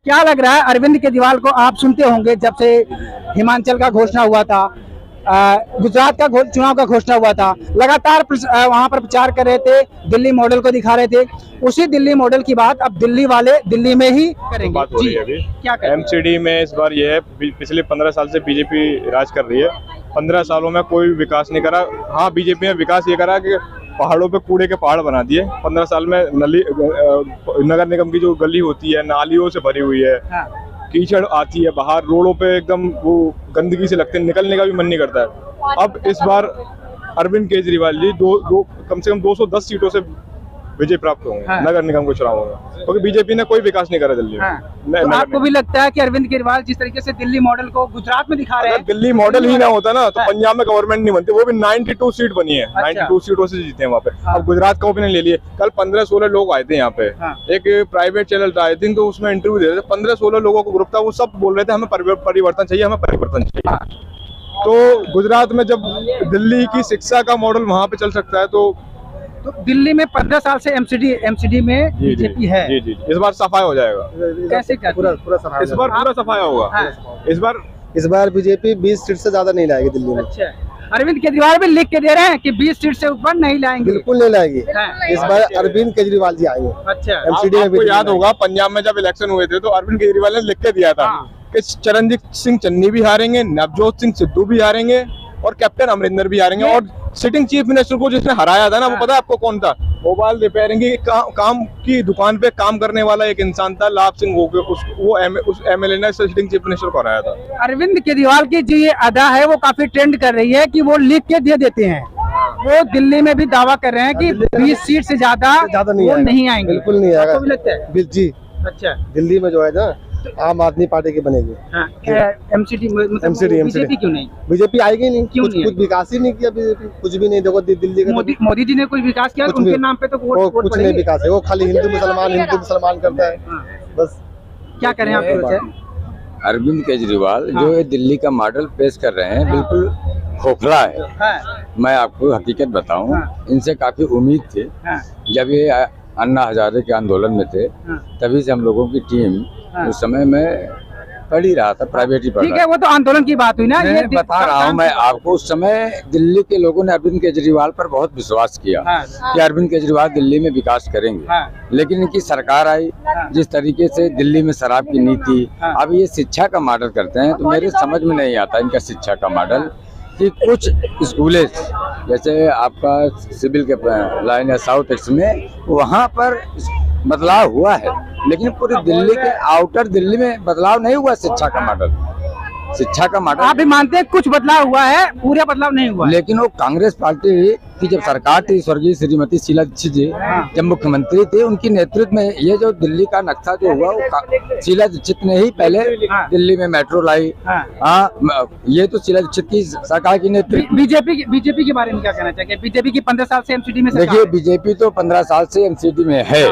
क्या लग रहा है अरविंद केजरीवाल को? आप सुनते होंगे जब से हिमाचल का घोषणा हुआ था, गुजरात का चुनाव का घोषणा हुआ था, लगातार वहां पर प्रचार कर रहे थे, दिल्ली मॉडल को दिखा रहे थे। उसी दिल्ली मॉडल की बात अब दिल्ली वाले दिल्ली में ही करेंगे। बात हो रही है अभी क्या करेंगे? एमसीडी में इस बार ये है, पिछले 15 साल से बीजेपी राज कर रही है। 15 सालों में कोई विकास नहीं करा। हाँ, बीजेपी ने विकास ये करा कि पहाड़ों पे कूड़े के पहाड़ बना दिए। 15 साल में नगर निगम की जो गली होती है नालियों से भरी हुई है। हाँ। कीचड़ आती है बाहर, रोडों पे एकदम वो गंदगी से लगते हैं, निकलने का भी मन नहीं करता है। अब इस बार अरविंद केजरीवाल जी कम से कम 210 सीटों से विजय प्राप्त होंगे। हाँ। नगर निगम को चुनाव होगा, क्योंकि बीजेपी ने कोई विकास नहीं करा दिल्ली में। हाँ। तो आपको भी लगता है कि अरविंद केजरीवाल जिस तरीके से दिल्ली मॉडल को गुजरात में दिखा रहे हैं, दिल्ली मॉडल ही ना होता ना तो पंजाब में गवर्नमेंट नहीं बनती। वो भी 92 सीट बनी है। 92 सीटों से जीते हैं वहाँ पे। अब गुजरात का ओपिनियन ले लिए। कल 15-16 लोग आए थे यहाँ पे। एक प्राइवेट चैनल था, आई थिंक, तो उसमें इंटरव्यू दे रहे थे। 15-16 लोगों को ग्रुप था, वो सब बोल रहे थे हमें परिवर्तन चाहिए, हमें परिवर्तन चाहिए। तो गुजरात में जब दिल्ली की शिक्षा का मॉडल वहाँ पे चल सकता है तो दिल्ली में 15 साल से एमसीडी में बीजेपी है। जी जी, इस बार सफाई हो जाएगा। कैसे क्या? पूरा सफाई, इस बार पूरा सफाया होगा। हाँ। इस बार बीजेपी 20 सीट से ज्यादा नहीं लाएगी दिल्ली में। अच्छा, अरविंद केजरीवाल भी लिख के दे रहे हैं कि 20 सीट से ऊपर नहीं लाएंगे। बिल्कुल नहीं लाएगी। हाँ। इस बार अरविंद केजरीवाल जी आएंगे। अच्छा, एमसीडी में आपको याद होगा पंजाब में जब इलेक्शन हुए थे तो अरविंद केजरीवाल ने लिख के दिया था कि चरणजीत सिंह चन्नी भी हारेंगे, नवजोत सिंह सिद्धू भी हारेंगे और कैप्टन अमरिंदर भी हारेंगे। और सिटिंग चीफ मिनिस्टर को जिसने हराया था ना, वो पता है आपको कौन था? मोबाइल रिपेयरिंग की काम की दुकान पे काम करने वाला एक इंसान था, लाभ सिंह हो गया। उस एमएलए ने सिटिंग चीफ मिनिस्टर को हराया था। अरविंद केजरीवाल की जो ये अदा है वो काफी ट्रेंड कर रही है कि वो लिख के दे देते हैं। वो दिल्ली में भी दावा कर रहे हैं कि 20 सीट से ज्यादा नहीं आएंगे। बिल्कुल नहीं आएगा। आपको भी लगता है? जी। अच्छा, दिल्ली में जो है ना आम आदमी पार्टी की बनेगी। एमसीडी बीजेपी क्यों नहीं? बीजेपी आएगी नहीं। क्यों नहीं? कुछ विकास ही नहीं किया बीजेपी, कुछ भी नहीं। देखो दिल्ली का मोदी जी ने कोई विकास किया? उनके नाम पे तो कुछ नहीं विकास है। वो खाली हिंदू मुसलमान करता है बस। क्या करें आप? अरविंद केजरीवाल जो ये दिल्ली का मॉडल पेश कर रहे हैं बिल्कुल खोखला है। मैं आपको हकीकत बताऊं, इनसे काफी उम्मीद थी। जब ये अन्ना हजारे के आंदोलन में थे तभी से हम लोगों की टीम उस समय में पढ़ ही रहा था, प्राइवेट ही पढ़ रहा था। ठीक है, वो तो आंदोलन की बात हुई ना। ये बता रहा हूँ मैं आपको, उस समय दिल्ली के लोगों ने अरविंद केजरीवाल पर बहुत विश्वास किया कि अरविंद केजरीवाल दिल्ली में विकास करेंगे। लेकिन इनकी सरकार आई, जिस तरीके से दिल्ली में शराब की नीति, अब ये शिक्षा का मॉडल करते हैं तो मेरे समझ में नहीं आता इनका शिक्षा का मॉडल। कि कुछ स्कूलें जैसे आपका सिविल के लाइन है साउथ एक्स में, वहाँ पर बदलाव हुआ है, लेकिन पूरी दिल्ली के आउटर दिल्ली में बदलाव नहीं हुआ। शिक्षा का मॉडल आप भी मानते हैं कुछ बदलाव हुआ है, पूरा बदलाव नहीं हुआ। लेकिन वो कांग्रेस पार्टी की जब सरकार थी, स्वर्गीय श्रीमती शीला दीक्षित जी जब मुख्यमंत्री थे, उनकी नेतृत्व में ये जो दिल्ली का नक्शा जो हुआ वो शीला दीक्षित ने ही पहले दिल्ली में मेट्रो लाई। हाँ, ये तो शीला दीक्षित की सरकार की नेतृत्व। बीजेपी के बारे में क्या कहना चाहिए? बीजेपी की 15 साल से एमसीडी में। देखिए, बीजेपी तो 15 साल से एमसीडी में है,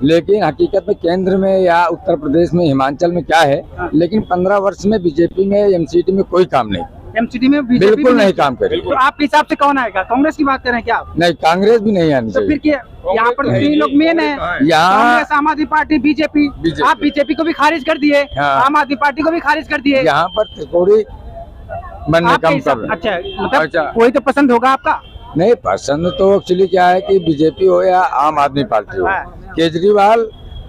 लेकिन हकीकत में केंद्र में या उत्तर प्रदेश में, हिमाचल में क्या है, लेकिन 15 वर्ष में बीजेपी में एमसीडी में कोई काम नहीं। एमसीडी में बिल्कुल नहीं काम करेगी। तो आपके हिसाब से कौन आएगा? कांग्रेस की बात कर रहे हैं क्या आप? नहीं, कांग्रेस भी नहीं आनी चाहिए। तो फिर क्या यहाँ पर तीन लोग मेन है, यहाँ आम आदमी पार्टी, बीजेपी। आप बीजेपी को भी खारिज कर दिए, आम आदमी पार्टी को भी खारिज कर दिए। यहाँ पर त्रिकोणी बनने कम कर। अच्छा, मतलब कोई तो पसंद होगा आपका? नहीं, पसंद तो एक्चुअली क्या है कि बीजेपी हो या आम आदमी पार्टी हो, केजरीवाल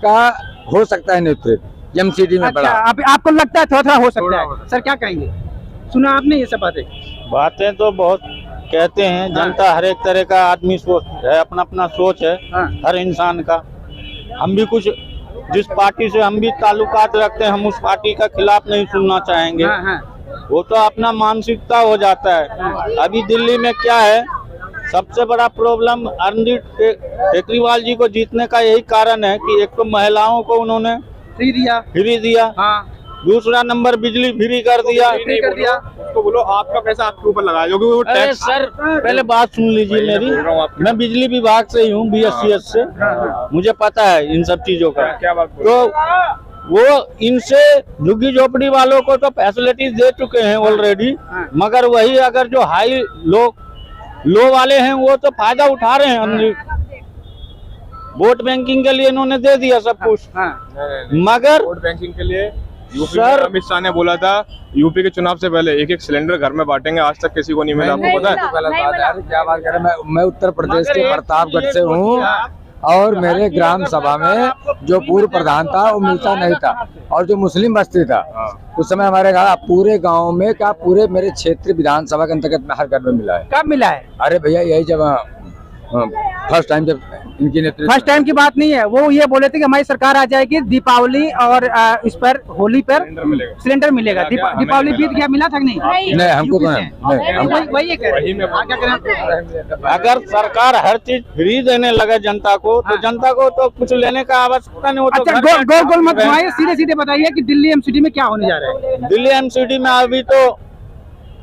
का हो सकता है नेतृत्व एमसीडी में। बड़ा आपको लगता है थोड़ा हो सकता है? सर क्या कहेंगे? सुना आपने ये सब बातें तो बहुत कहते हैं। जनता हर एक तरह का आदमी सोच है, अपना अपना सोच है हर इंसान का। हम भी कुछ जिस पार्टी से हम भी ताल्लुकात रखते हैं, हम उस पार्टी का खिलाफ नहीं सुनना चाहेंगे। वो तो अपना मानसिकता हो जाता है। अभी दिल्ली में क्या है, सबसे बड़ा प्रॉब्लम अरविंद केजरीवाल जी को जीतने का यही कारण है कि एक तो महिलाओं को उन्होंने फ्री दिया। दूसरा नंबर बिजली फ्री कर दिया। उसको बोलो आपका पैसा आपके ऊपर लगाया, जो कि वो टैक्स। सर पहले बात सुन लीजिए मेरी। मैं बिजली विभाग से ही हूँ, BSCS से। मुझे पता है इन सब चीजों का। क्या बात? तो वो इनसे झुग्गी झोपड़ी वालों को तो फैसिलिटीज दे चुके हैं ऑलरेडी, मगर वही अगर जो हाई लो वाले हैं वो तो फायदा उठा रहे हैं। वोट बैंकिंग के लिए इन्होंने दे दिया सब कुछ, मगर वोट बैंकिंग के लिए यूपी में सर अमित शाह ने बोला था यूपी के चुनाव से पहले एक सिलेंडर घर में बांटेंगे, आज तक किसी को नहीं मिला। आपको पता है? गलत बात है। अरे क्या बात कर रहे हैं, मैं उत्तर प्रदेश के प्रतापगढ़ से हूँ और मेरे ग्राम सभा में जो पूर्व प्रधान था वो मिलता नहीं था, और जो मुस्लिम बस्ती था उस समय हमारे पूरे गांव में का पूरे मेरे क्षेत्र विधानसभा के अंतर्गत में हर घर में मिला है। कब मिला है? अरे भैया यही जब फर्स्ट टाइम जब इनकी नेतृत्व, फर्स्ट टाइम की बात नहीं है, वो ये बोले थे कि हमारी सरकार आ जाएगी, दीपावली और इस पर होली पर सिलेंडर मिलेगा। दीपावली बीत गया, मिला था कि नहीं? नहीं हमको तो नहीं, हमको वही कह रहे हैं। क्या करें? अगर सरकार हर चीज फ्री देने लगे जनता को, तो जनता को तो कुछ लेने का आवश्यकता नहीं होता। अच्छा, गोल गोल मत घुमाइए, सीधे सीधे बताइए कि दिल्ली एमसीडी में क्या होने जा रहा है? दिल्ली एमसीडी में अभी तो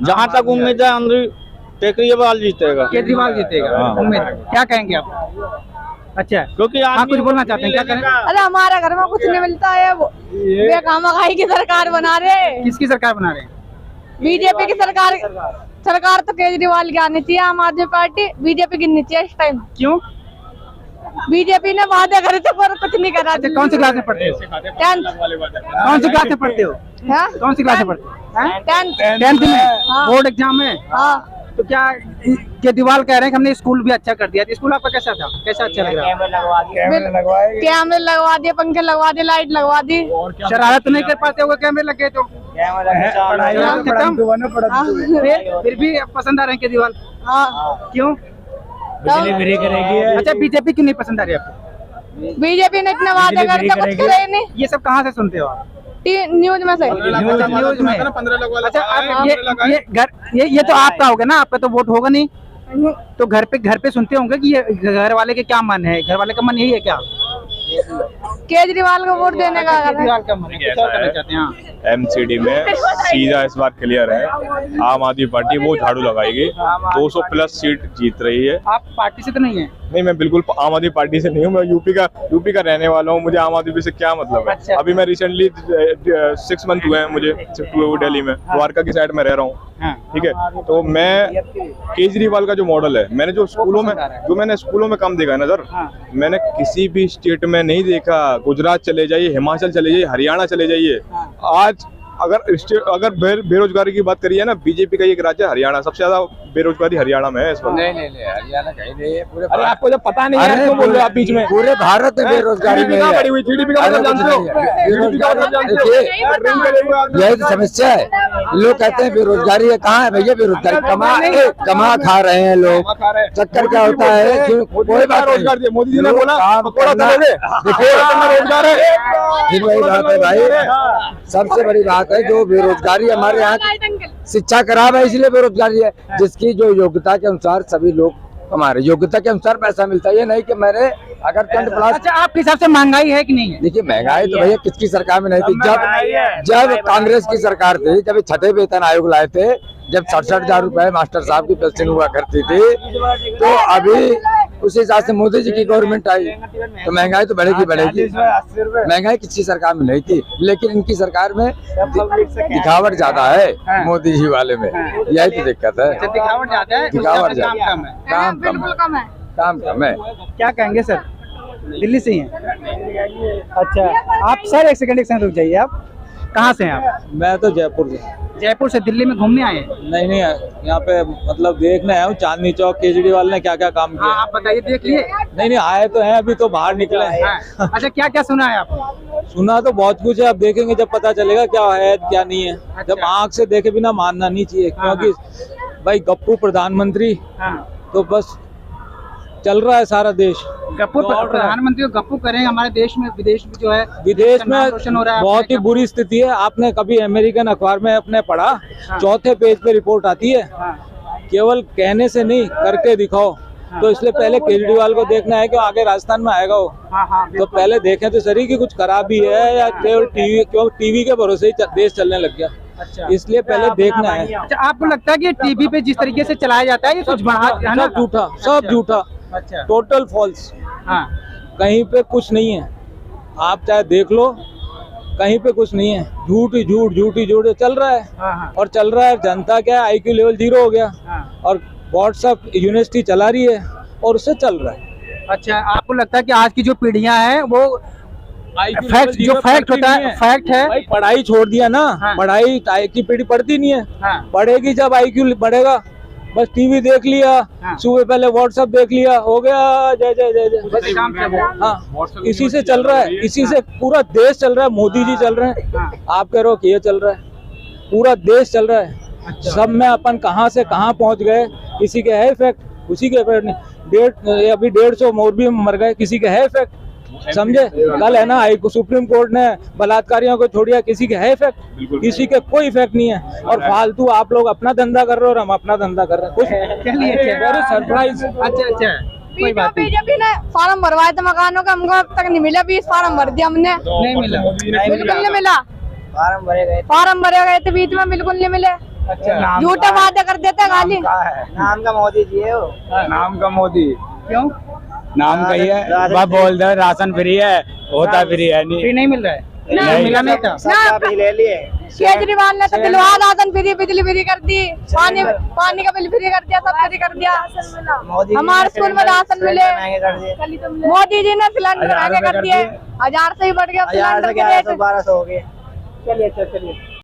जहाँ तक उम्मीद है केजरीवाल जीतेगा। केजरीवाल जीतेगा, उम्मीद। क्या कहेंगे आप? अच्छा, क्योंकि आप कुछ बोलना चाहते हैं, क्या करें? अरे हमारा घर में कुछ नहीं मिलता है, वो बेकामगाही की सरकार बना रहे। किसकी सरकार बना रहे हैं? बीजेपी की सरकार तो केजरीवाल की आनी चाहिए, आम आदमी पार्टी बीजेपी गिननी चाहिए इस टाइम। क्यों? बीजेपी ने वादे करे थे पर कुछ नहीं करा। अच्छा, कौन सी क्लास में पढ़ते हो? 10th। कौन सी क्लास में पढ़ते हो? कौन सी क्लास में पढ़ते हो? 10th में बोर्ड एग्जाम में। तो क्या केजरीवाल कह रहे हैं कि हमने स्कूल भी अच्छा कर दिया? स्कूल आपका कैसा था, कैसा अच्छा लग रहा है? कैमरे लगवा दिए, पंखे लगवा दिए, लाइट लगवा दी। शरारत नहीं कर पाते होगा कैमरे लगे तो? फिर भी पसंद आ रहे हैं केजरीवाल? क्यों? बिजली करेगी। अच्छा, बीजेपी क्यों नहीं पसंद आ रही आपको? बीजेपी ने इतने वादे करते कुछ करे नहीं। ये सब कहाँ से सुनते हो आप? न्यूज में से। न्यूज में। अच्छा, आप ये तो आपका होगा ना, आपका तो वोट होगा नहीं, तो घर पे सुनते होंगे कि ये घर वाले के क्या मन है? घर वाले का मन यही है क्या? केजरीवाल को वोट देने का? केजरीवाल का मन है, क्या करना चाहते हैं? एमसीडी में सीधा इस बार क्लियर है, आम आदमी पार्टी वो झाड़ू लगाएगी, 200 प्लस सीट जीत रही है। आप पार्टी से तो नहीं है? नहीं, मैं बिल्कुल आम आदमी पार्टी से नहीं हूँ, मैं यूपी का रहने वाला हूँ। मुझे आम आदमी से क्या मतलब है? अच्छा। अभी मैं रिसेंटली 6 मंथ हुए हैं मुझे शिफ्ट हुए दिल्ली में, द्वारका की साइड में रह रहा हूँ। ठीक है, तो मैं केजरीवाल का जो मॉडल है, मैंने मैंने स्कूलों में काम देखा है ना सर, मैंने किसी भी स्टेट में नहीं देखा। गुजरात चले जाइए, हिमाचल चले जाइए, हरियाणा चले जाइए, आज अगर बेरोजगारी की बात करिए ना, बीजेपी का एक राज्य हरियाणा, सबसे ज्यादा बेरोजगारी हरियाणा में है इस वक्त। नहीं हरियाणा कहीं नहीं है पूरे। अरे आपको जब पता नहीं है तो बोल रहे हो आप बीच में? पूरे भारत में बेरोजगारी में है। जीडीपी का मतलब जानते हो? यही तो समस्या है। लोग कहते हैं बेरोजगारी है, कहाँ है भैया बेरोजगारी? कमा खा रहे हैं लोग। चक्कर क्या होता है, कोई बात रोजगार दिया मोदी जी ने बोला, रोजगार है। फिर वही बात है भाई, सबसे बड़ी बात है जो बेरोजगारी हमारे यहाँ शिक्षा खराब है इसलिए बेरोजगारी है। जिसकी जो योग्यता के अनुसार सभी लोग हमारे योग्यता के अनुसार पैसा मिलता है, ये नहीं कि मैंने अगर 10 प्लस। अच्छा, आपके हिसाब से महंगाई है कि नहीं है? देखिए महंगाई तो भैया किसकी सरकार में नहीं थी। जब कांग्रेस की सरकार थी, जब 6ठे वेतन आयोग लाए थे, जब 67,000 रुपए मास्टर साहब की पेंशन हुआ करती थी, तो अभी उस हिसाब से मोदी जी की गवर्नमेंट आई तो महंगाई तो बढ़ेगी। महंगाई किसी सरकार में नहीं थी, लेकिन इनकी सरकार में दिखावट ज्यादा है मोदी जी वाले में, यही तो दिक्कत है। दिखावट ज्यादा है, दिखावट ज्यादा, काम कम है। क्या कहेंगे सर? दिल्ली से ही हैं? अच्छा, आप सर एक सेकंड रुक जाइए। आप कहाँ से हैं आप? मैं तो जयपुर से। जयपुर से दिल्ली में घूमने आए हैं? नहीं यहाँ पे मतलब देखने आया हूँ चांदनी चौक केजरीवाल ने क्या क्या काम किया। आप बताइए, देख लिए? नहीं आए तो हैं, अभी तो बाहर निकले हैं। अच्छा, क्या क्या सुना है आपने? सुना तो बहुत कुछ है, अब देखेंगे जब पता चलेगा क्या है क्या नहीं है। जब आँख से देखे बिना मानना नहीं चाहिए, क्योंकि भाई गप्पू प्रधानमंत्री तो बस चल रहा है सारा देश। गप्पू प्रधानमंत्री को गप्पू करें, हमारे देश में विदेश में जो है विदेश में बहुत ही बुरी स्थिति है। आपने कभी अमेरिकन अखबार में अपने पढ़ा, चौथे पेज पे रिपोर्ट आती है, केवल कहने से नहीं करके दिखाओ। तो इसलिए पहले केजरीवाल को देखना है कि आगे राजस्थान में आएगा वो। तो पहले देखें तो सही कि कुछ खराबी है या केवल टीवी के भरोसे ही देश चलने लग गया। अच्छा, इसलिए पहले देखना है। अच्छा, आपको लगता है कि टीवी पे जिस तरीके से चलाया जाता है ये कुछ सब झूठा, सब झूठा, अच्छा, टोटल फॉल्स। हाँ, कहीं पे कुछ नहीं है, आप चाहे देख लो, कहीं पे कुछ नहीं है। झूठ ही झूठ चल रहा है। और चल रहा है, जनता क्या है, IQ लेवल 0 हो गया और व्हाट्सएप यूनिवर्सिटी चला रही है और उससे चल रहा है। अच्छा, आपको लगता है कि आज की जो पीढ़ियां हैं वो IQ फैक्ट level जो zero फैक्ट पढ़ती होता नहीं है फैक्ट है। भाई पढ़ाई छोड़ दिया ना, हाँ। पढ़ाई की पीढ़ी पढ़ती नहीं है। हाँ। पढ़ेगी जब IQ बढ़ेगा। बस टीवी देख लिया, हाँ। सुबह पहले व्हाट्सएप देख लिया, हो गया जय जय जय जय। बस काम से वो। हाँ, इसी से चल रहा है, इसी से पूरा देश चल रहा है। मोदी जी चल रहे हैं, हाँ। आप कह रहे हो कि ये चल रहा है, पूरा देश चल रहा है। सब में अपन कहाँ से कहाँ पहुँच गए, किसी के है इफेक्ट, उसी के इफेक्ट नहीं। अभी 150 मोरबी में मर गए, किसी के है इफेक्ट, समझे। कल है ना सुप्रीम कोर्ट ने बलात्कारियों को छोड़ दिया, किसी के है इफेक्ट, किसी के कोई इफेक्ट नहीं है। और फालतू आप लोग अपना धंधा कर रहे हो और हम अपना धंधा कर रहे हैं। कुछ चलिए, वेरी सरप्राइज। अच्छा कोई बात नहीं। बीजेपी ने फार्म भरवाए थे मकानों का, हमको अब तक नहीं मिला। 20 फार्म भर दिया हमने, नहीं मिला। बिल्कुल नहीं मिला। फार्म भरे गए थे बीच में, बिल्कुल नहीं मिले। अच्छा, झूठा वादे कर देते हैं खाली। नाम का मोदी जी है वो। नाम का मोदी, क्यों नाम का ही है। वह बोल दे राशन फ्री है, होता फ्री है नहीं। फ्री नहीं मिल रहा है? नहीं। मिला नहीं था। सब ले लिए। केजरीवाल ने तो दिलवा राशन फ्री, बिजली फ्री कर दी, पानी का बिल फ्री कर दिया, सब फ्री कर दिया। हमारे स्कूल में राशन मिले। मोदी जी ने सिलेंडर महंगे कर दिए, 1000 से ही बढ़ गया सिलेंडर के रेट। 1200 हो गए। चलिए अच्छा चलिए।